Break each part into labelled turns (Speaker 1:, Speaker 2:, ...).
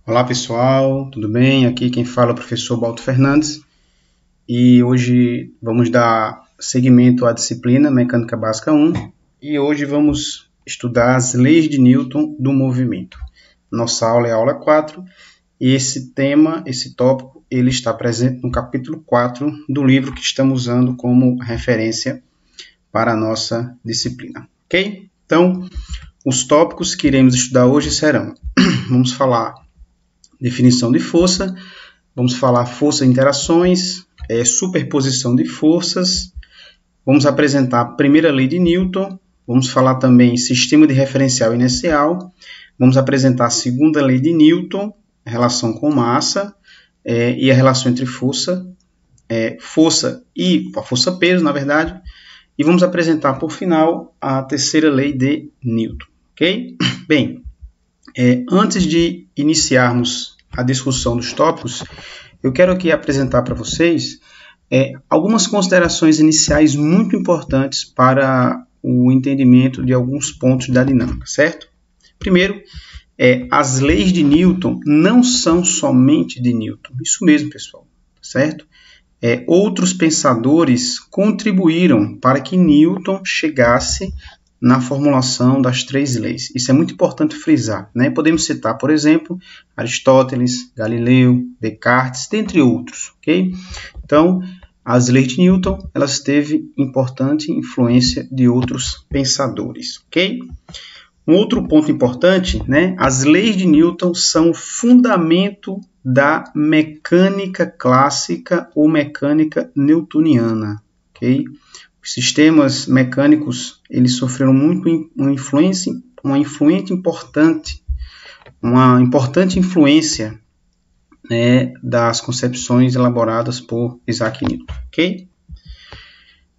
Speaker 1: Olá pessoal, tudo bem? Aqui quem fala é o professor Balto Fernandes e hoje vamos dar seguimento à disciplina Mecânica Básica 1 e hoje vamos estudar as leis de Newton do movimento. Nossa aula é a aula 4 e esse tópico, ele está presente no capítulo 4 do livro que estamos usando como referência para a nossa disciplina, ok? Então, os tópicos que iremos estudar hoje serão, vamos falar definição de força, vamos falar força e interações, superposição de forças, vamos apresentar a primeira lei de Newton, vamos falar também sistema de referencial inercial, vamos apresentar a segunda lei de Newton, relação com massa e a relação entre força e a força-peso, na verdade, e vamos apresentar, por final, a terceira lei de Newton, ok? Bem, antes de iniciarmos a discussão dos tópicos, eu quero aqui apresentar para vocês algumas considerações iniciais muito importantes para o entendimento de alguns pontos da dinâmica, certo? Primeiro, as leis de Newton não são somente de Newton. Isso mesmo, pessoal, certo? Outros pensadores contribuíram para que Newton chegasse na formulação das três leis. Isso é muito importante frisar, né? Podemos citar, por exemplo, Aristóteles, Galileu, Descartes, dentre outros, ok? Então, as leis de Newton, elas teve importante influência de outros pensadores, ok? Um outro ponto importante, né? As leis de Newton são o fundamento da mecânica clássica ou mecânica newtoniana, ok? Os sistemas mecânicos, eles sofreram muito uma importante influência, né, das concepções elaboradas por Isaac Newton, ok?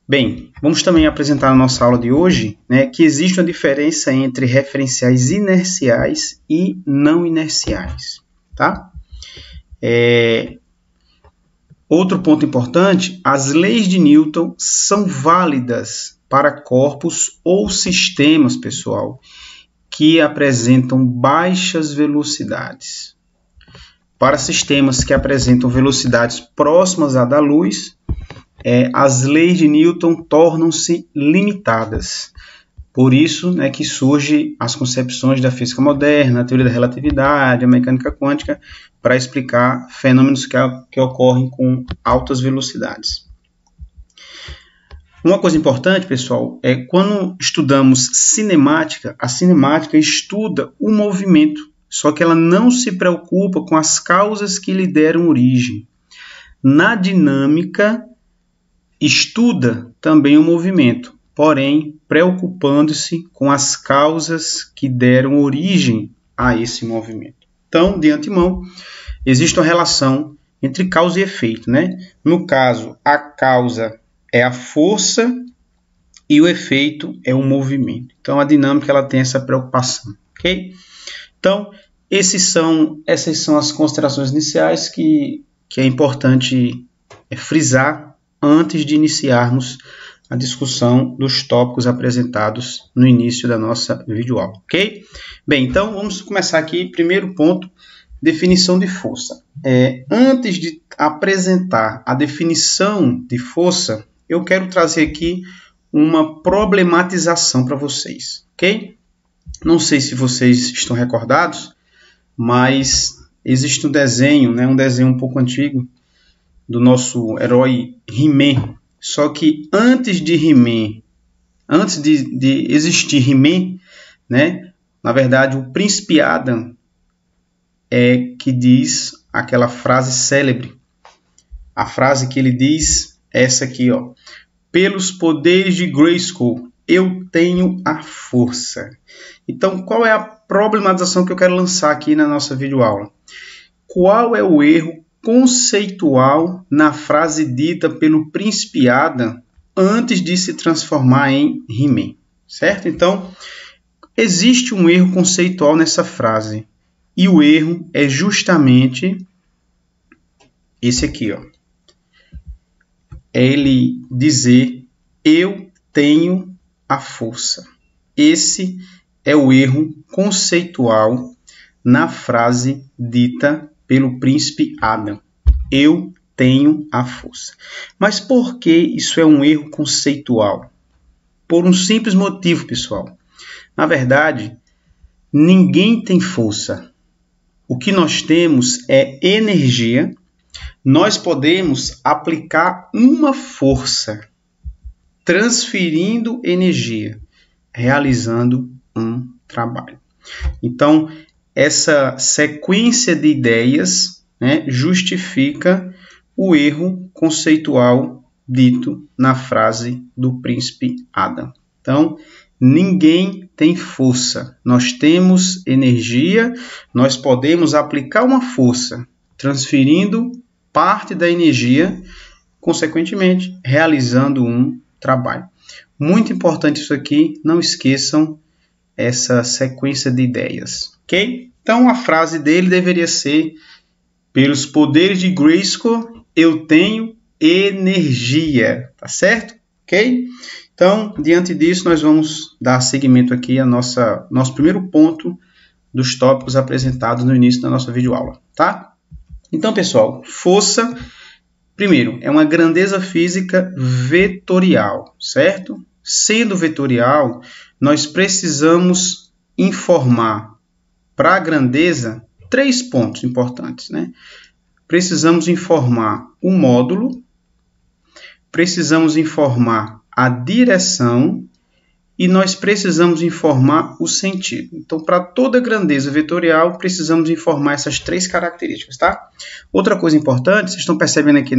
Speaker 1: Bem, vamos também apresentar na nossa aula de hoje, né, que existe uma diferença entre referenciais inerciais e não inerciais, tá? Outro ponto importante, as leis de Newton são válidas para corpos ou sistemas, pessoal, que apresentam baixas velocidades. Para sistemas que apresentam velocidades próximas à da luz, as leis de Newton tornam-se limitadas. Por isso, né, que surgem as concepções da física moderna, a teoria da relatividade, a mecânica quântica, para explicar fenômenos que ocorrem com altas velocidades. Uma coisa importante, pessoal, quando estudamos cinemática, a cinemática estuda o movimento, só que ela não se preocupa com as causas que lhe deram origem. Na dinâmica, estuda também o movimento, porém, preocupando-se com as causas que deram origem a esse movimento. Então, de antemão, existe uma relação entre causa e efeito, né? No caso, a causa é a força e o efeito é o movimento. Então, a dinâmica ela tem essa preocupação, ok? Então, essas são as considerações iniciais que é importante frisar antes de iniciarmos a discussão dos tópicos apresentados no início da nossa videoaula, ok? Bem, então vamos começar aqui. Primeiro ponto, definição de força. Antes de apresentar a definição de força, eu quero trazer aqui uma problematização para vocês, ok? Não sei se vocês estão recordados, mas existe um desenho, né, um desenho um pouco antigo do nosso herói He-Man. Só que antes de existir He-Man, né, na verdade, o príncipe Adam que diz aquela frase célebre. A frase que ele diz é essa aqui, ó. Pelos poderes de Grayskull, eu tenho a força. Então, qual é a problematização que eu quero lançar aqui na nossa videoaula? Qual é o erro conceitual na frase dita pelo príncipe Adam antes de se transformar em He-Man, certo? Então, existe um erro conceitual nessa frase e o erro é justamente esse aqui, ó. É ele dizer eu tenho a força. Esse é o erro conceitual na frase dita pelo príncipe Adam. Eu tenho a força. Mas por que isso é um erro conceitual? Por um simples motivo, pessoal. Na verdade, ninguém tem força. O que nós temos é energia. Nós podemos aplicar uma força, transferindo energia, realizando um trabalho. Então, essa sequência de ideias, né, justifica o erro conceitual dito na frase do príncipe Adam. Então, ninguém tem força. Nós temos energia, nós podemos aplicar uma força, transferindo parte da energia, consequentemente, realizando um trabalho. Muito importante isso aqui, não esqueçam essa sequência de ideias, ok? Então, a frase dele deveria ser: pelos poderes de Grayskull, eu tenho energia, tá certo? Ok? Então, diante disso, nós vamos dar seguimento aqui a nosso primeiro ponto dos tópicos apresentados no início da nossa videoaula, tá? Então, pessoal, força, primeiro, é uma grandeza física vetorial, certo? Sendo vetorial, nós precisamos informar para a grandeza 3 pontos importantes, né? Precisamos informar o módulo, precisamos informar a direção e nós precisamos informar o sentido. Então, para toda grandeza vetorial, precisamos informar essas 3 características, tá? Outra coisa importante, vocês estão percebendo aqui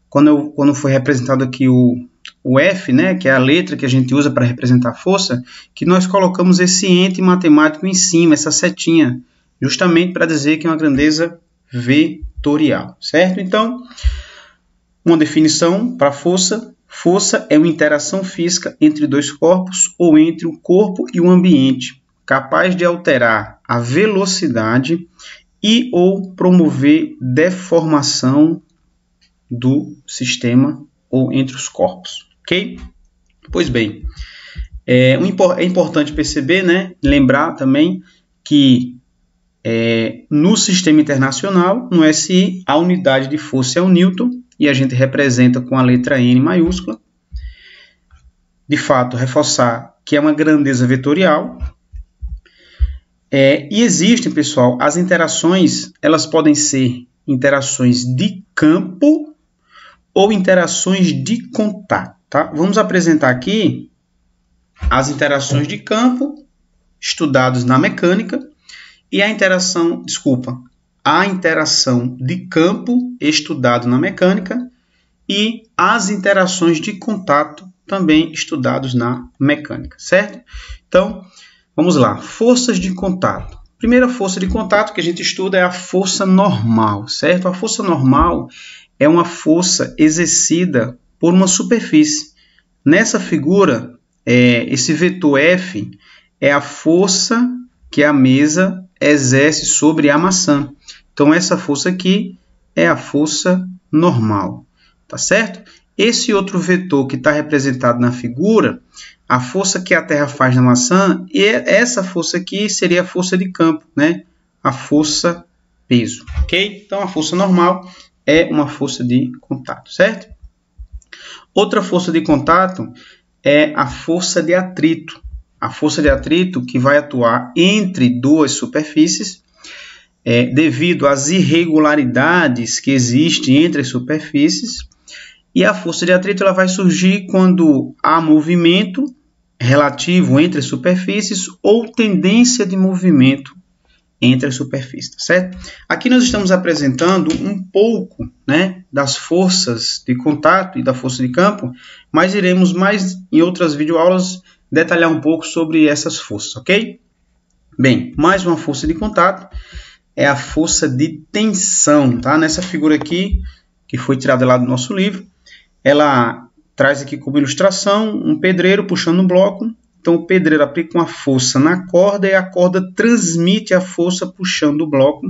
Speaker 1: quando foi representado aqui o F, né, que é a letra que a gente usa para representar a força, que nós colocamos esse ente matemático em cima, essa setinha, justamente para dizer que é uma grandeza vetorial, certo? Então, uma definição para força. Força é uma interação física entre 2 corpos ou entre um corpo e o ambiente, capaz de alterar a velocidade e ou promover deformação do sistema ou entre os corpos, ok? Pois bem, é importante perceber, né, lembrar também que no sistema internacional, no SI, a unidade de força é o Newton, e a gente representa com a letra N maiúscula. De fato, reforçar que é uma grandeza vetorial. E existem, pessoal, as interações, elas podem ser interações de campo ou interações de contato, tá? Vamos apresentar aqui as interações de campo estudadas na mecânica e a interação de campo estudado na mecânica e as interações de contato também estudados na mecânica, certo? Então, vamos lá. Forças de contato. Primeira força de contato que a gente estuda é a força normal, certo? A força normal é uma força exercida por uma superfície. Nessa figura, esse vetor F é a força que a mesa exerce sobre a maçã. Então, essa força aqui é a força normal, tá certo? Esse outro vetor que está representado na figura, a força que a Terra faz na maçã, e essa força aqui seria a força de campo, né? A força peso, ok? Então, a força normal é uma força de contato, certo? Outra força de contato é a força de atrito. A força de atrito que vai atuar entre 2 superfícies, devido às irregularidades que existem entre as superfícies. E a força de atrito ela vai surgir quando há movimento relativo entre as superfícies ou tendência de movimento entre as superfícies, tá certo? Aqui nós estamos apresentando um pouco, né, das forças de contato e da força de campo, mas iremos mais em outras videoaulas detalhar um pouco sobre essas forças, ok? Bem, mais uma força de contato é a força de tensão, tá? Nessa figura aqui, que foi tirada lá do nosso livro, ela traz aqui como ilustração um pedreiro puxando um bloco. Então, o pedreiro aplica uma força na corda e a corda transmite a força puxando o bloco.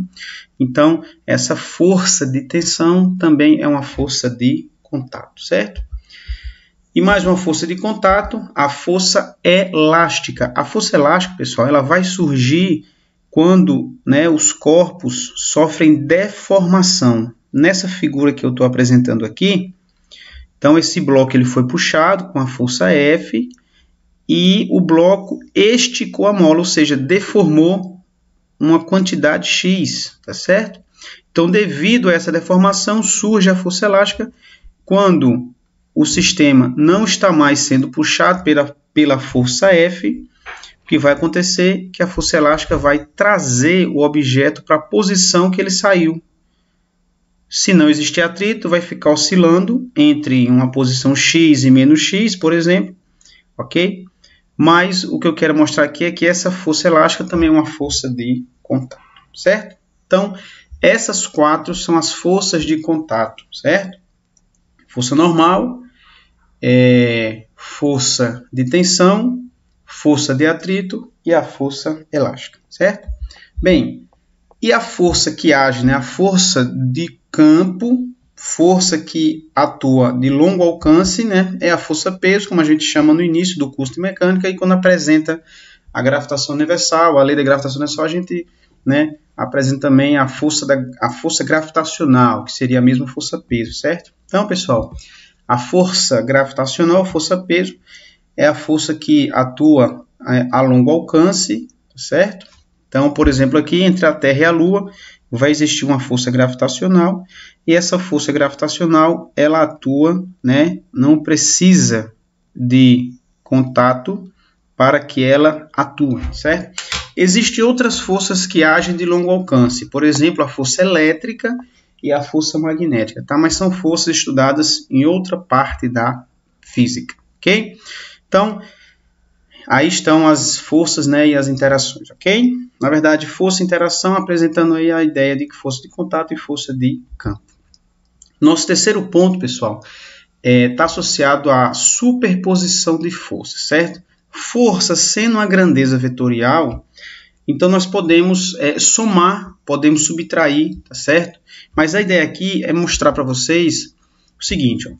Speaker 1: Então, essa força de tensão também é uma força de contato, certo? E mais uma força de contato, a força elástica. A força elástica, pessoal, ela vai surgir quando, né, os corpos sofrem deformação. Nessa figura que eu estou apresentando aqui, então esse bloco ele foi puxado com a força F e o bloco esticou a mola, ou seja, deformou uma quantidade X, tá certo? Então, devido a essa deformação, surge a força elástica quando o sistema não está mais sendo puxado pela força F. O que vai acontecer é que a força elástica vai trazer o objeto para a posição que ele saiu. Se não existir atrito, vai ficar oscilando entre uma posição X e menos X, por exemplo, ok? Mas o que eu quero mostrar aqui é que essa força elástica também é uma força de contato, certo? Então, essas 4 são as forças de contato, certo? Força normal, força de tensão, força de atrito e a força elástica, certo? Bem, e a força que age, né? A força de campo, força que atua de longo alcance, né? É a força-peso, como a gente chama no início do curso de mecânica, e quando apresenta a gravitação universal, a lei da gravitação universal, a gente, né, apresenta também a força gravitacional, que seria a mesma força-peso, certo? Então, pessoal, a força gravitacional, força-peso, é a força que atua a longo alcance, certo? Então, por exemplo, aqui entre a Terra e a Lua vai existir uma força gravitacional e essa força gravitacional ela atua, né? Não precisa de contato para que ela atue, certo? Existem outras forças que agem de longo alcance, por exemplo, a força elétrica e a força magnética, tá? Mas são forças estudadas em outra parte da física, ok? Então, aí estão as forças, né, e as interações, ok? Na verdade, força e interação apresentando aí a ideia de força de contato e força de campo. Nosso terceiro ponto, pessoal, está associado à superposição de forças, certo? Força sendo uma grandeza vetorial, então nós podemos somar, podemos subtrair, tá certo? Mas a ideia aqui é mostrar para vocês o seguinte, ó.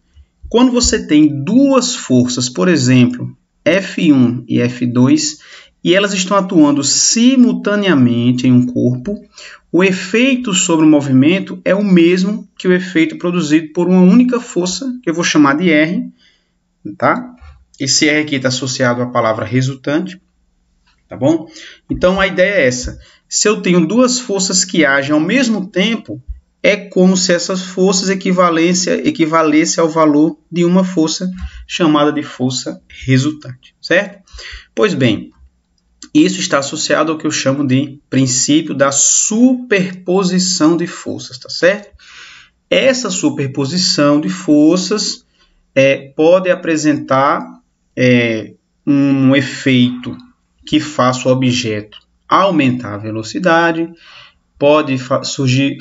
Speaker 1: Quando você tem duas forças, por exemplo, F1 e F2, e elas estão atuando simultaneamente em um corpo, o efeito sobre o movimento é o mesmo que o efeito produzido por uma única força, que eu vou chamar de R, tá? Esse R aqui está associado à palavra resultante, tá bom? Então, a ideia é essa. Se eu tenho duas forças que agem ao mesmo tempo, é como se essas forças equivalessem ao valor de uma força chamada de força resultante, certo? Pois bem, isso está associado ao que eu chamo de princípio da superposição de forças, tá certo? Essa superposição de forças pode apresentar um efeito que faça o objeto aumentar a velocidade, pode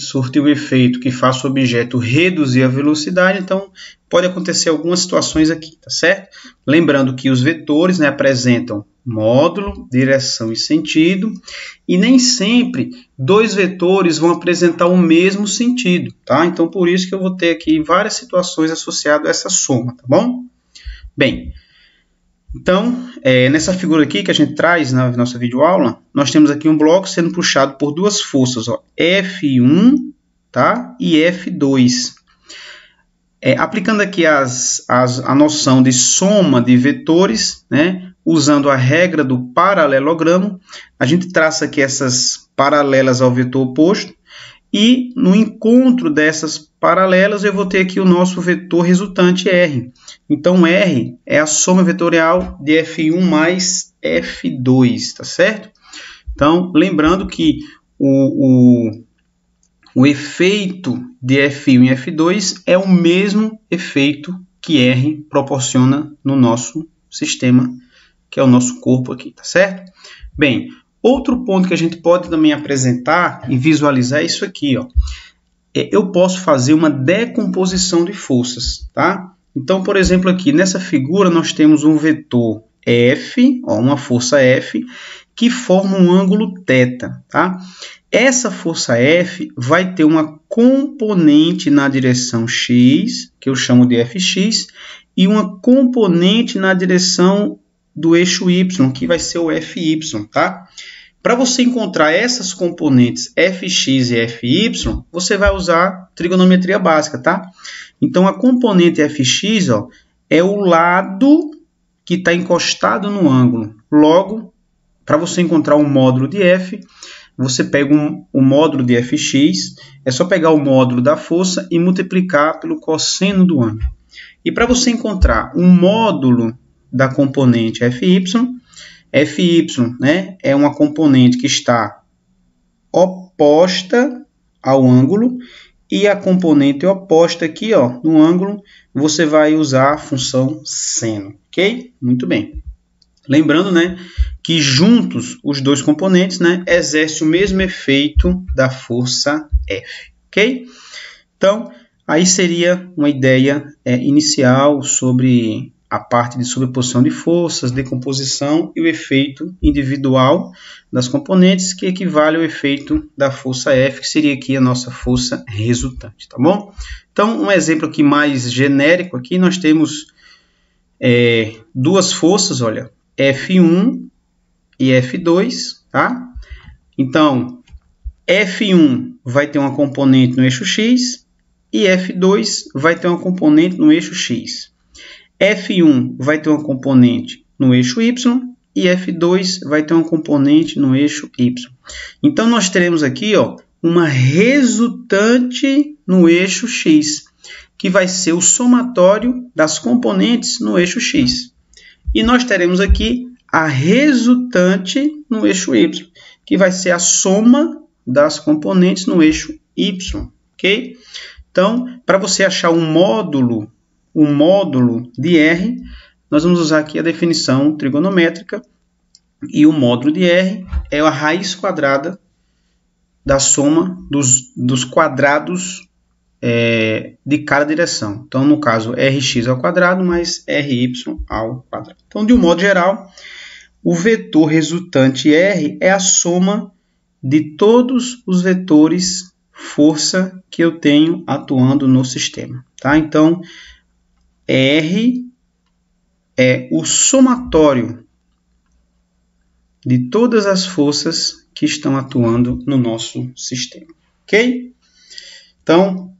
Speaker 1: surtir um efeito que faça o objeto reduzir a velocidade, então pode acontecer algumas situações aqui, tá certo? Lembrando que os vetores, né, apresentam módulo, direção e sentido, e nem sempre dois vetores vão apresentar o mesmo sentido, tá? Então por isso que eu vou ter aqui várias situações associadas a essa soma, tá bom? Bem, então, nessa figura aqui que a gente traz na nossa videoaula, nós temos aqui um bloco sendo puxado por duas forças, ó, F1, tá? E F2. Aplicando aqui a noção de soma de vetores, né? Usando a regra do paralelogramo, a gente traça aqui essas paralelas ao vetor oposto, e no encontro dessas paralelas eu vou ter aqui o nosso vetor resultante R. Então, R é a soma vetorial de F1 mais F2, tá certo? Então, lembrando que o efeito de F1 e F2 é o mesmo efeito que R proporciona no nosso sistema, que é o nosso corpo aqui, tá certo? Bem, outro ponto que a gente pode também apresentar e visualizar é isso aqui, ó. Eu posso fazer uma decomposição de forças, tá? Então, por exemplo, aqui nessa figura nós temos um vetor F, ó, uma força F, que forma um ângulo θ, tá? Essa força F vai ter uma componente na direção x, que eu chamo de Fx, e uma componente na direção do eixo y, que vai ser o Fy, tá? Para você encontrar essas componentes fx e fy, você vai usar trigonometria básica, tá? Então, a componente fx, ó, é o lado que está encostado no ângulo. Logo, para você encontrar o módulo de f, você pega o módulo de fx, é só pegar o módulo da força e multiplicar pelo cosseno do ângulo. E para você encontrar o módulo da componente fy, né, é uma componente que está oposta ao ângulo, e a componente oposta aqui, ó, no ângulo, você vai usar a função seno, ok? Muito bem. Lembrando, né, que juntos os dois componentes, né, exercem o mesmo efeito da força F, ok? Então, aí seria uma ideia inicial sobre a parte de sobreposição de forças, decomposição e o efeito individual das componentes, que equivale ao efeito da força F, que seria aqui a nossa força resultante, tá bom? Então, um exemplo aqui mais genérico, aqui nós temos duas forças, olha, F1 e F2, tá? Então, F1 vai ter uma componente no eixo X e F2 vai ter uma componente no eixo X. F1 vai ter uma componente no eixo Y e F2 vai ter uma componente no eixo Y. Então, nós teremos aqui, ó, uma resultante no eixo X, que vai ser o somatório das componentes no eixo X. E nós teremos aqui a resultante no eixo Y, que vai ser a soma das componentes no eixo Y, ok? Então, para você achar um módulo de R, nós vamos usar aqui a definição trigonométrica, e o módulo de R é a raiz quadrada da soma dos quadrados de cada direção. Então, no caso, Rx ao quadrado mais Ry ao quadrado. Então, de um modo geral, o vetor resultante R é a soma de todos os vetores força que eu tenho atuando no sistema, tá? Então, R é o somatório de todas as forças que estão atuando no nosso sistema, ok? Então,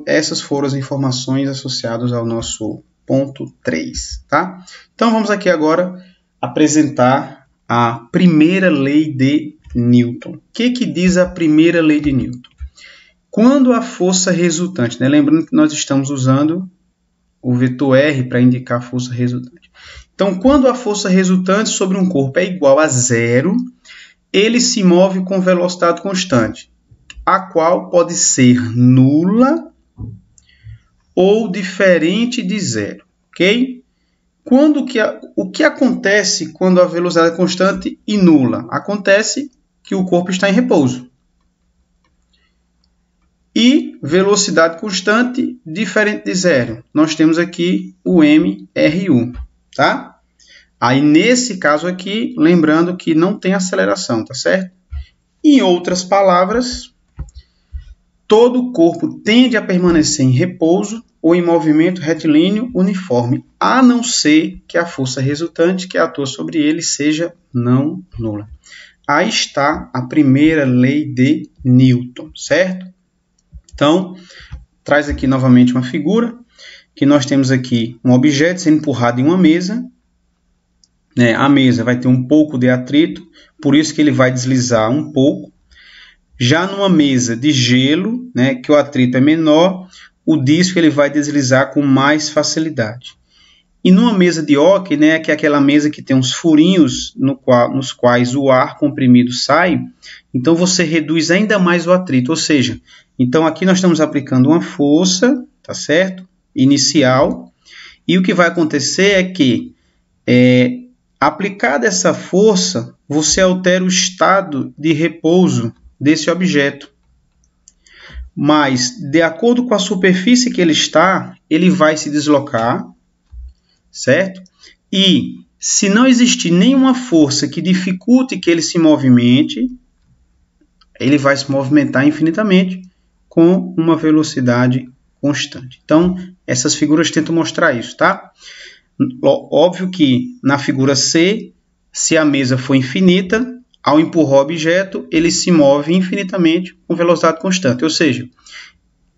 Speaker 1: essas foram as informações associadas ao nosso ponto 3, tá? Então, vamos aqui agora apresentar a primeira lei de Newton. O que diz a primeira lei de Newton? Quando a força resultante, né? Lembrando que nós estamos usando o vetor R para indicar a força resultante. Então, quando a força resultante sobre um corpo é igual a zero, ele se move com velocidade constante, a qual pode ser nula ou diferente de zero, ok? O que acontece quando a velocidade é constante e nula? Acontece que o corpo está em repouso. E velocidade constante diferente de zero. Nós temos aqui o MRU, tá? Aí, nesse caso aqui, lembrando que não tem aceleração, tá certo? Em outras palavras, todo o corpo tende a permanecer em repouso ou em movimento retilíneo uniforme, a não ser que a força resultante que atua sobre ele seja não nula. Aí está a primeira lei de Newton, certo? Então, traz aqui novamente uma figura, que nós temos aqui um objeto sendo empurrado em uma mesa. A mesa vai ter um pouco de atrito, por isso que ele vai deslizar um pouco. Já numa mesa de gelo, né, que o atrito é menor, o disco ele vai deslizar com mais facilidade. E numa mesa de hóquei, né, que é aquela mesa que tem uns furinhos nos quais o ar comprimido sai, então você reduz ainda mais o atrito. Ou seja, então aqui nós estamos aplicando uma força, tá certo? Inicial. E o que vai acontecer é que, aplicada essa força, você altera o estado de repouso desse objeto. Mas, de acordo com a superfície que ele está, ele vai se deslocar, certo? E, se não existir nenhuma força que dificulte que ele se movimente, ele vai se movimentar infinitamente com uma velocidade constante. Então, essas figuras tentam mostrar isso, tá? Óbvio que na figura C, se a mesa for infinita, ao empurrar o objeto, ele se move infinitamente com velocidade constante, ou seja,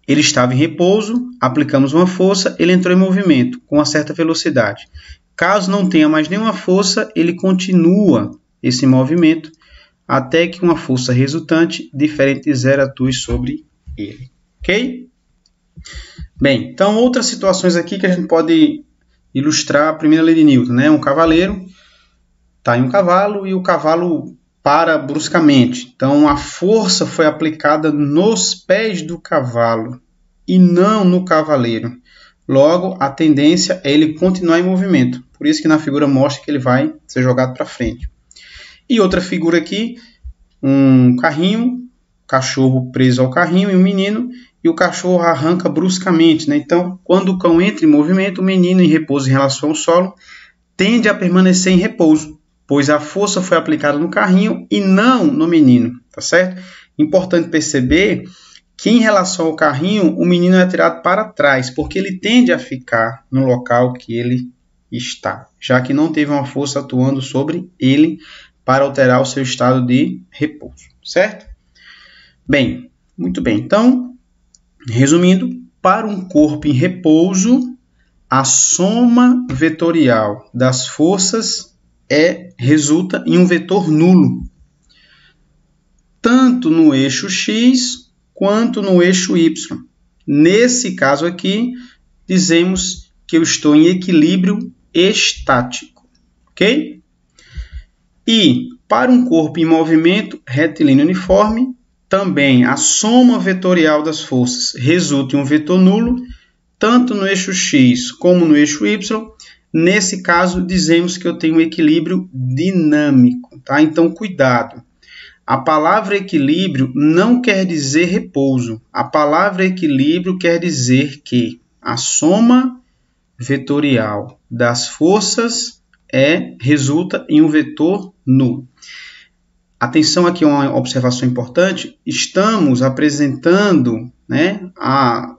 Speaker 1: ele estava em repouso, aplicamos uma força, ele entrou em movimento com uma certa velocidade. Caso não tenha mais nenhuma força, ele continua esse movimento até que uma força resultante diferente de zero atue sobre ele. Ok? Bem, então outras situações aqui que a gente pode ilustrar a primeira lei de Newton, né? Um cavaleiro está em um cavalo e o cavalo para bruscamente. Então a força foi aplicada nos pés do cavalo e não no cavaleiro. Logo, a tendência é ele continuar em movimento. Por isso que na figura mostra que ele vai ser jogado para frente. E outra figura aqui, um carrinho, cachorro preso ao carrinho e um menino, e o cachorro arranca bruscamente, né? Então, quando o cão entra em movimento, o menino em repouso em relação ao solo tende a permanecer em repouso, pois a força foi aplicada no carrinho e não no menino, tá certo? Importante perceber que em relação ao carrinho, o menino é atirado para trás, porque ele tende a ficar no local que ele está, já que não teve uma força atuando sobre ele para alterar o seu estado de repouso, certo? Bem, muito bem. Então, resumindo, para um corpo em repouso, a soma vetorial das forças resulta em um vetor nulo, tanto no eixo x quanto no eixo y. Nesse caso aqui, dizemos que eu estou em equilíbrio estático, ok? E para um corpo em movimento retilíneo uniforme, também a soma vetorial das forças resulta em um vetor nulo, tanto no eixo x como no eixo y. Nesse caso, dizemos que eu tenho um equilíbrio dinâmico, tá? Então, cuidado. A palavra equilíbrio não quer dizer repouso. A palavra equilíbrio quer dizer que a soma vetorial das forças resulta em um vetor nulo. Atenção aqui, uma observação importante. Estamos apresentando, né, a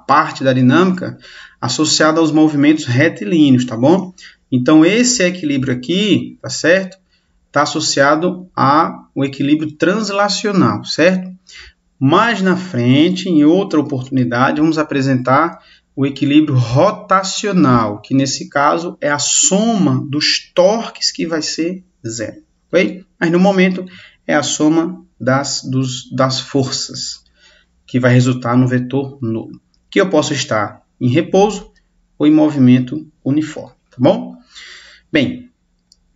Speaker 1: parte da dinâmica associada aos movimentos retilíneos, tá bom? Então, esse equilíbrio aqui, tá certo? Está associado ao equilíbrio translacional, certo? Mais na frente, em outra oportunidade, vamos apresentar o equilíbrio rotacional, que nesse caso é a soma dos torques que vai ser zero, ok? Mas no momento é a soma das forças, que vai resultar no vetor nulo, que eu posso estar em repouso ou em movimento uniforme, tá bom? Bem,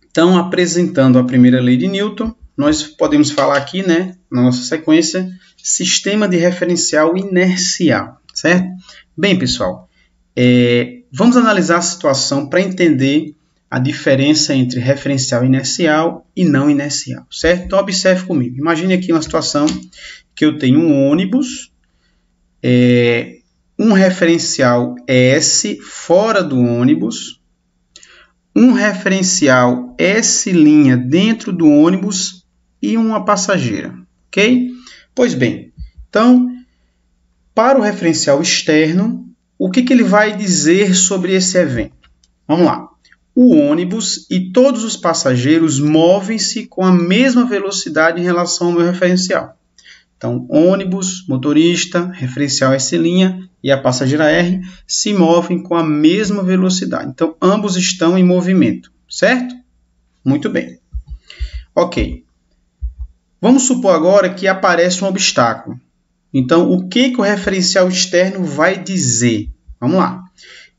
Speaker 1: então, apresentando a primeira lei de Newton, nós podemos falar aqui, né, na nossa sequência, sistema de referencial inercial, certo? Bem, pessoal, vamos analisar a situação para entender a diferença entre referencial inercial e não inercial, certo? Então, observe comigo. Imagine aqui uma situação que eu tenho um ônibus, um referencial S fora do ônibus, um referencial S' dentro do ônibus e uma passageira, ok? Pois bem, então, para o referencial externo, o que ele vai dizer sobre esse evento? Vamos lá. O ônibus e todos os passageiros movem-se com a mesma velocidade em relação ao meu referencial. Então, ônibus, motorista, referencial S' e a passageira R se movem com a mesma velocidade. Então, ambos estão em movimento, certo? Muito bem. Ok. Vamos supor agora que aparece um obstáculo. Então, o que o referencial externo vai dizer? Vamos lá.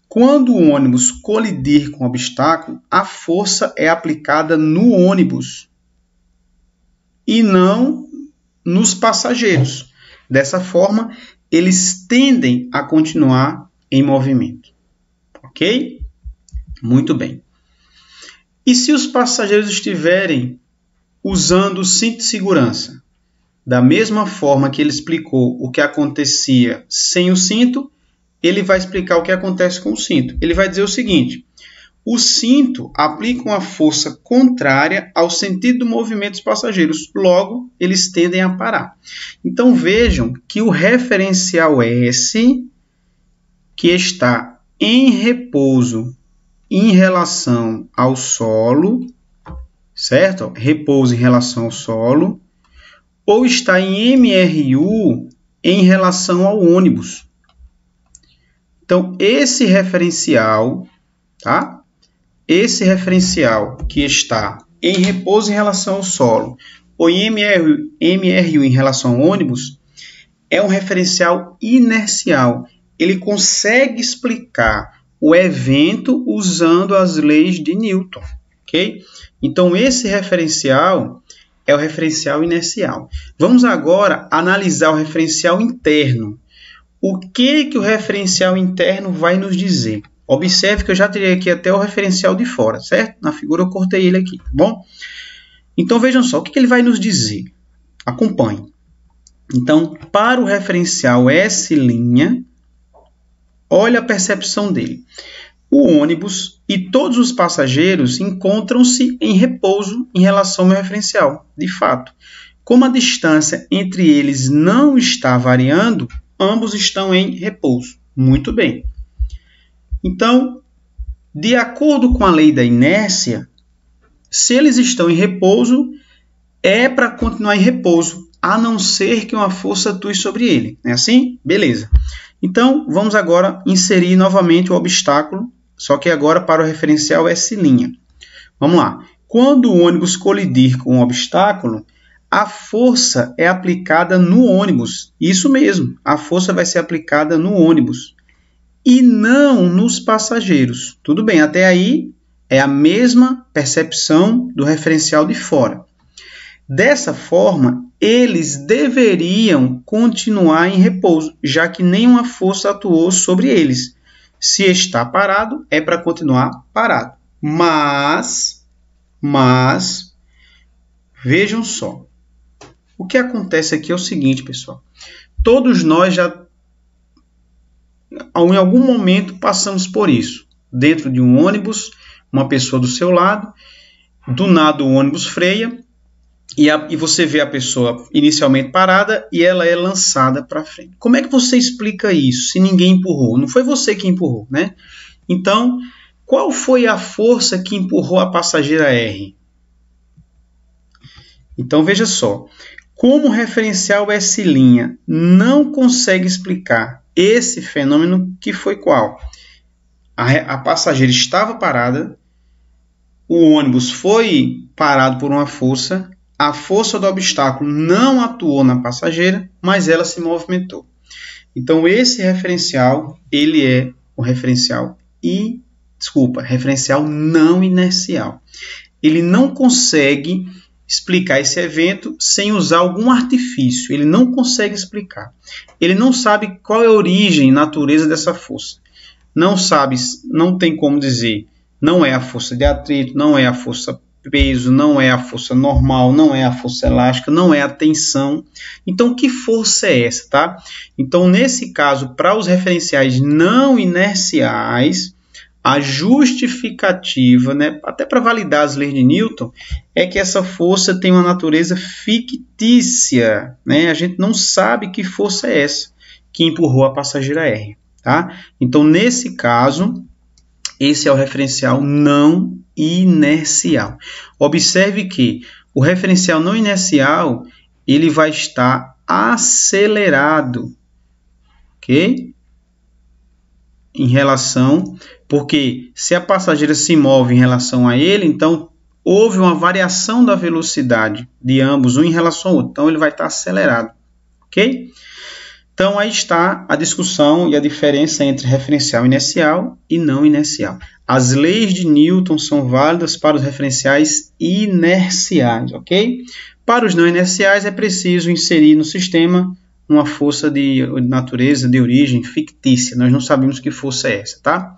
Speaker 1: Quando o ônibus colidir com o obstáculo, a força é aplicada no ônibus e não nos passageiros. Dessa forma, eles tendem a continuar em movimento. Ok? Muito bem. E se os passageiros estiverem usando o cinto de segurança? Da mesma forma que ele explicou o que acontecia sem o cinto, ele vai explicar o que acontece com o cinto. Ele vai dizer o seguinte: o cinto aplica uma força contrária ao sentido do movimento dos passageiros, logo, eles tendem a parar. Então, vejam que o referencial S, que está em repouso em relação ao solo, certo? Repouso em relação ao solo, ou está em MRU em relação ao ônibus. Então, esse referencial, tá? Esse referencial que está em repouso em relação ao solo, ou em MRU em relação ao ônibus, é um referencial inercial. Ele consegue explicar o evento usando as leis de Newton, ok? Então, esse referencial é o referencial inercial. Vamos agora analisar o referencial interno. O que o referencial interno vai nos dizer? Observe que eu já tirei aqui até o referencial de fora, certo? Na figura eu cortei ele aqui, tá bom? Então, vejam só, o que ele vai nos dizer? Acompanhe. Então, para o referencial S', olha a percepção dele. O ônibus e todos os passageiros encontram-se em repouso em relação ao meu referencial. De fato, como a distância entre eles não está variando, ambos estão em repouso. Muito bem. Então, de acordo com a lei da inércia, se eles estão em repouso, é para continuar em repouso, a não ser que uma força atue sobre ele. É assim? Beleza. Então, vamos agora inserir novamente o obstáculo, só que agora para o referencial S'. Vamos lá. Quando o ônibus colidir com o obstáculo, a força é aplicada no ônibus. Isso mesmo, a força vai ser aplicada no ônibus e não nos passageiros. Tudo bem, até aí é a mesma percepção do referencial de fora. Dessa forma, eles deveriam continuar em repouso, já que nenhuma força atuou sobre eles. Se está parado, é para continuar parado. Mas, vejam só. O que acontece aqui é o seguinte, pessoal. Todos nós já, em algum momento, passamos por isso. Dentro de um ônibus, uma pessoa do seu lado, do nada o ônibus freia, e você vê a pessoa inicialmente parada e ela é lançada para frente. Como é que você explica isso se ninguém empurrou? Não foi você que empurrou, né? Então, qual foi a força que empurrou a passageira R? Então, veja só. Como o referencial S' não consegue explicar esse fenômeno, que foi qual? A passageira estava parada, o ônibus foi parado por uma força, a força do obstáculo não atuou na passageira, mas ela se movimentou. Então, esse referencial, ele é o referencial não inercial. Ele não consegue explicar esse evento sem usar algum artifício. Ele não consegue explicar. Ele não sabe qual é a origem, natureza dessa força. Não sabe, não tem como dizer, não é a força de atrito, não é a força peso, não é a força normal, não é a força elástica, não é a tensão. Então, que força é essa, tá? Então, nesse caso, para os referenciais não inerciais, a justificativa, né, até para validar as leis de Newton, é que essa força tem uma natureza fictícia, né? A gente não sabe que força é essa que empurrou a passageira R, tá? Então, nesse caso, esse é o referencial não inercial. Observe que o referencial não inercial, ele vai estar acelerado, ok? Em relação, porque se a passageira se move em relação a ele, então houve uma variação da velocidade de ambos, um em relação ao outro. Então, ele vai estar acelerado, ok? Então, aí está a discussão e a diferença entre referencial inercial e não inercial. As leis de Newton são válidas para os referenciais inerciais, ok? Para os não inerciais, é preciso inserir no sistema uma força de natureza, de origem fictícia. Nós não sabemos que força é essa, tá?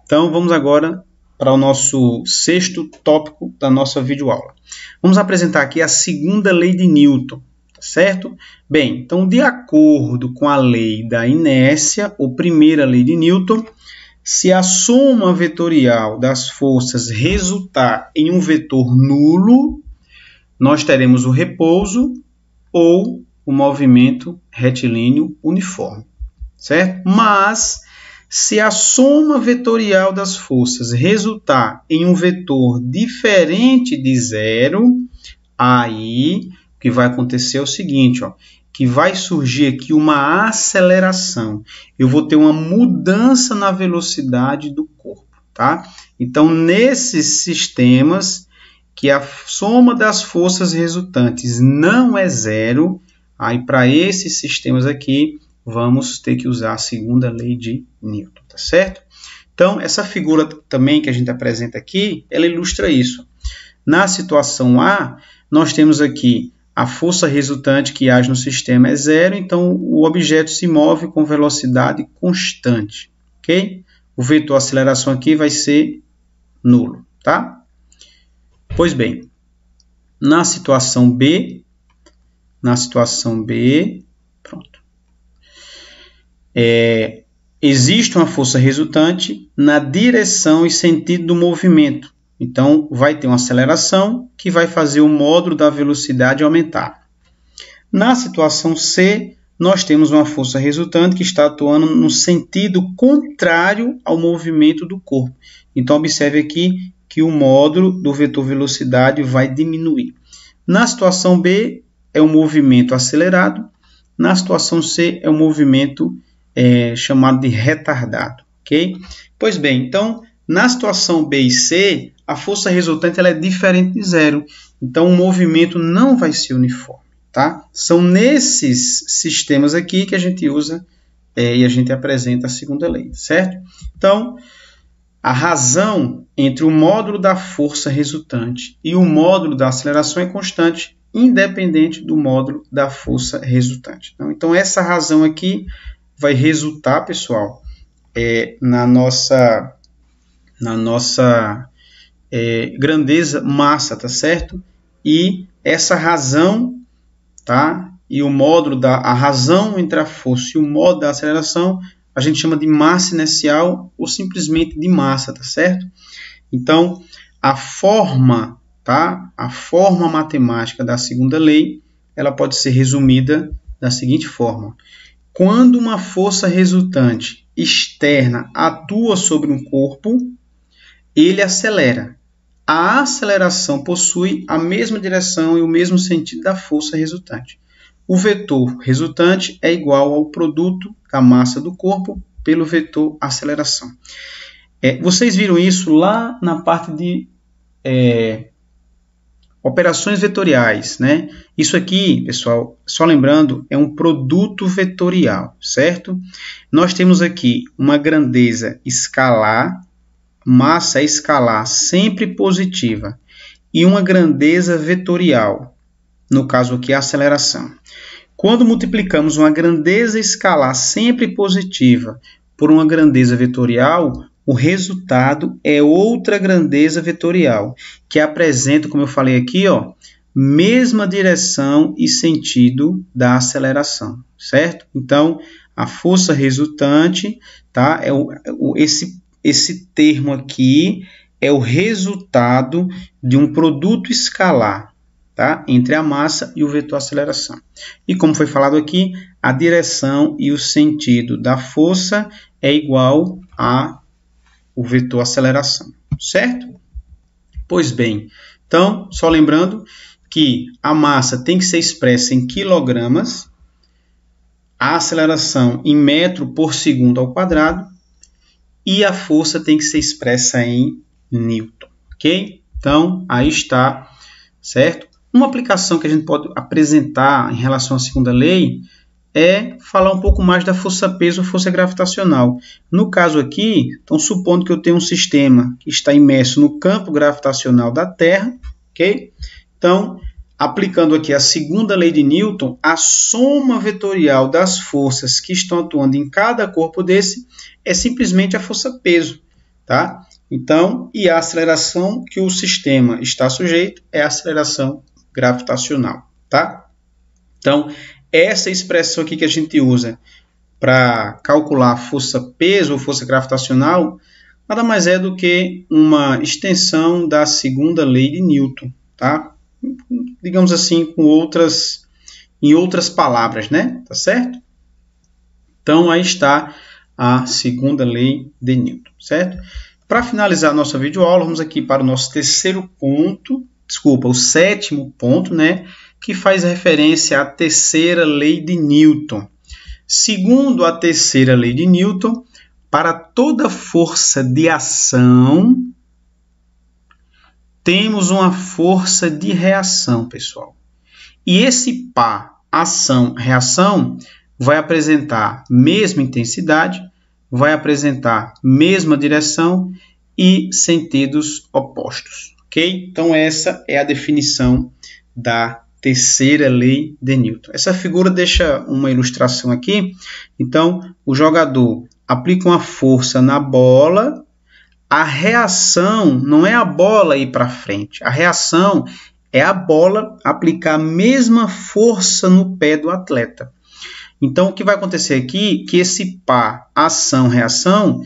Speaker 1: Então, vamos agora para o nosso sexto tópico da nossa videoaula. Vamos apresentar aqui a segunda lei de Newton. Certo? Bem, então, de acordo com a lei da inércia, ou primeira lei de Newton, se a soma vetorial das forças resultar em um vetor nulo, nós teremos o repouso ou o movimento retilíneo uniforme, certo? Mas, Se a soma vetorial das forças resultar em um vetor diferente de zero, aí o que vai acontecer é o seguinte, ó, que vai surgir aqui uma aceleração. Eu vou ter uma mudança na velocidade do corpo, tá? Então, nesses sistemas que a soma das forças resultantes não é zero, aí para esses sistemas aqui, vamos ter que usar a segunda lei de Newton, tá certo? Então, essa figura também que a gente apresenta aqui, ela ilustra isso. Na situação A, nós temos aqui a força resultante que age no sistema é zero, então o objeto se move com velocidade constante, ok? O vetor aceleração aqui vai ser nulo, tá? Pois bem, na situação B, pronto. Existe uma força resultante na direção e sentido do movimento. Então, vai ter uma aceleração que vai fazer o módulo da velocidade aumentar. Na situação C, nós temos uma força resultante que está atuando no sentido contrário ao movimento do corpo. Então, observe aqui que o módulo do vetor velocidade vai diminuir. Na situação B, é um movimento acelerado. Na situação C, é um movimento chamado de retardado, ok? Pois bem, então, na situação B e C, a força resultante ela é diferente de zero. Então, o movimento não vai ser uniforme, tá? São nesses sistemas aqui que a gente usa e a gente apresenta a segunda lei, certo? Então, a razão entre o módulo da força resultante e o módulo da aceleração é constante, independente do módulo da força resultante. Então, essa razão aqui vai resultar, pessoal, na nossa grandeza massa, tá certo? E essa razão, tá? E o módulo a razão entre a força e o módulo da aceleração, a gente chama de massa inercial ou simplesmente de massa, tá certo? Então, a forma, tá? A forma matemática da segunda lei, ela pode ser resumida da seguinte forma: quando uma força resultante externa atua sobre um corpo, ele acelera. A aceleração possui a mesma direção e o mesmo sentido da força resultante. O vetor resultante é igual ao produto da massa do corpo pelo vetor aceleração. Vocês viram isso lá na parte de operações vetoriais, né? Isso aqui, pessoal, só lembrando, é um produto vetorial, certo? Nós temos aqui uma grandeza escalar, massa escalar sempre positiva, e uma grandeza vetorial, no caso aqui a aceleração. Quando multiplicamos uma grandeza escalar sempre positiva por uma grandeza vetorial, o resultado é outra grandeza vetorial, que apresenta, como eu falei aqui, ó, mesma direção e sentido da aceleração, certo? Então, a força resultante, tá? Esse termo aqui é o resultado de um produto escalar, tá? Entre a massa e o vetor aceleração. E como foi falado aqui, a direção e o sentido da força é igual a o vetor aceleração, certo? Pois bem, então, só lembrando que a massa tem que ser expressa em quilogramas, a aceleração em metro por segundo ao quadrado e a força tem que ser expressa em Newton, ok? Então, aí está, certo? Uma aplicação que a gente pode apresentar em relação à segunda lei é falar um pouco mais da força-peso ou força gravitacional. No caso aqui, então, supondo que eu tenho um sistema que está imerso no campo gravitacional da Terra, ok? Então, aplicando aqui a segunda lei de Newton, a soma vetorial das forças que estão atuando em cada corpo desse é simplesmente a força-peso, tá? Então, e a aceleração que o sistema está sujeito é a aceleração gravitacional, tá? Então, essa expressão aqui que a gente usa para calcular força-peso ou força gravitacional nada mais é do que uma extensão da segunda lei de Newton, tá? Digamos assim, em outras palavras, né? Tá certo? Então, aí está a segunda lei de Newton, certo? Para finalizar a nossa videoaula, vamos aqui para o nosso o sétimo ponto, né, que faz referência à terceira lei de Newton. Segundo a terceira lei de Newton, para toda força de ação, temos uma força de reação, pessoal. E esse par ação-reação vai apresentar mesma intensidade, vai apresentar mesma direção e sentidos opostos, ok? Então, essa é a definição da terceira lei de Newton. Essa figura deixa uma ilustração aqui. Então, o jogador aplica uma força na bola. A reação não é a bola ir para frente. A reação é a bola aplicar a mesma força no pé do atleta. Então, o que vai acontecer aqui é que esse par ação-reação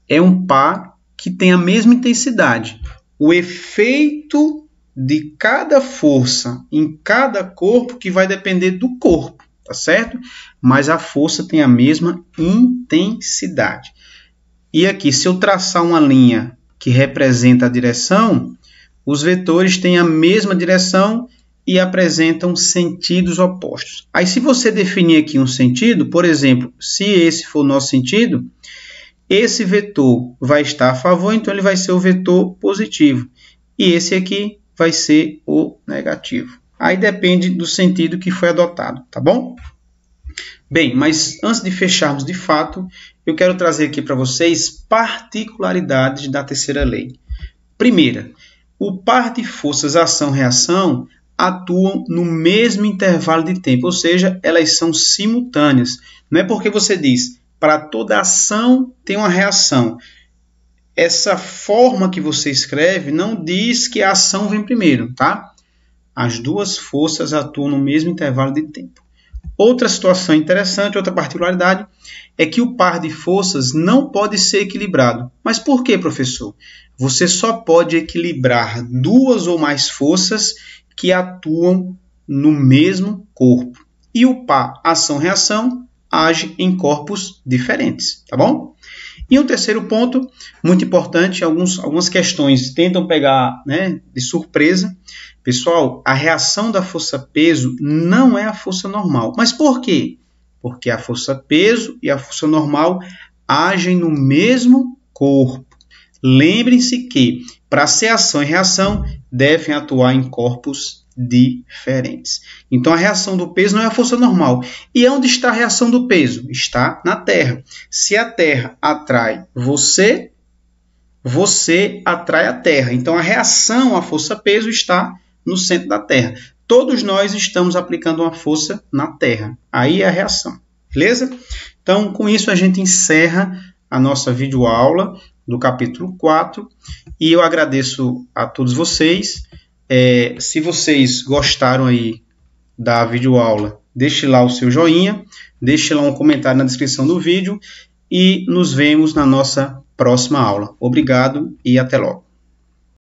Speaker 1: é um par que tem a mesma intensidade. O efeito de cada força em cada corpo que vai depender do corpo, tá certo? Mas a força tem a mesma intensidade. E aqui, se eu traçar uma linha que representa a direção, os vetores têm a mesma direção e apresentam sentidos opostos. Aí, se você definir aqui um sentido, por exemplo, se esse for o nosso sentido, esse vetor vai estar a favor, então ele vai ser o vetor positivo. E esse aqui vai ser o negativo. Aí depende do sentido que foi adotado, tá bom? Bem, mas antes de fecharmos de fato, eu quero trazer aqui para vocês particularidades da terceira lei. Primeira, o par de forças ação-reação atuam no mesmo intervalo de tempo, ou seja, elas são simultâneas. Não é porque você diz, para toda ação tem uma reação. Essa forma que você escreve não diz que a ação vem primeiro, tá? As duas forças atuam no mesmo intervalo de tempo. Outra situação interessante, outra particularidade, é que o par de forças não pode ser equilibrado. Mas por que, professor? Você só pode equilibrar duas ou mais forças que atuam no mesmo corpo. E o par ação-reação age em corpos diferentes, tá bom? E um terceiro ponto, muito importante, algumas questões tentam pegar, né, de surpresa. Pessoal, a reação da força-peso não é a força normal. Mas por quê? Porque a força-peso e a força normal agem no mesmo corpo. Lembrem-se que, para ser ação e reação, devem atuar em corpos diferentes. Então, a reação do peso não é a força normal. E onde está a reação do peso? Está na Terra. Se a Terra atrai você, você atrai a Terra. Então, a reação à força-peso está no centro da Terra. Todos nós estamos aplicando uma força na Terra. Aí é a reação. Beleza? Então, com isso, a gente encerra a nossa videoaula do capítulo 4. E eu agradeço a todos vocês. Se vocês gostaram aí da videoaula, deixe lá o seu joinha, deixe lá um comentário na descrição do vídeo e nos vemos na nossa próxima aula. Obrigado e até logo.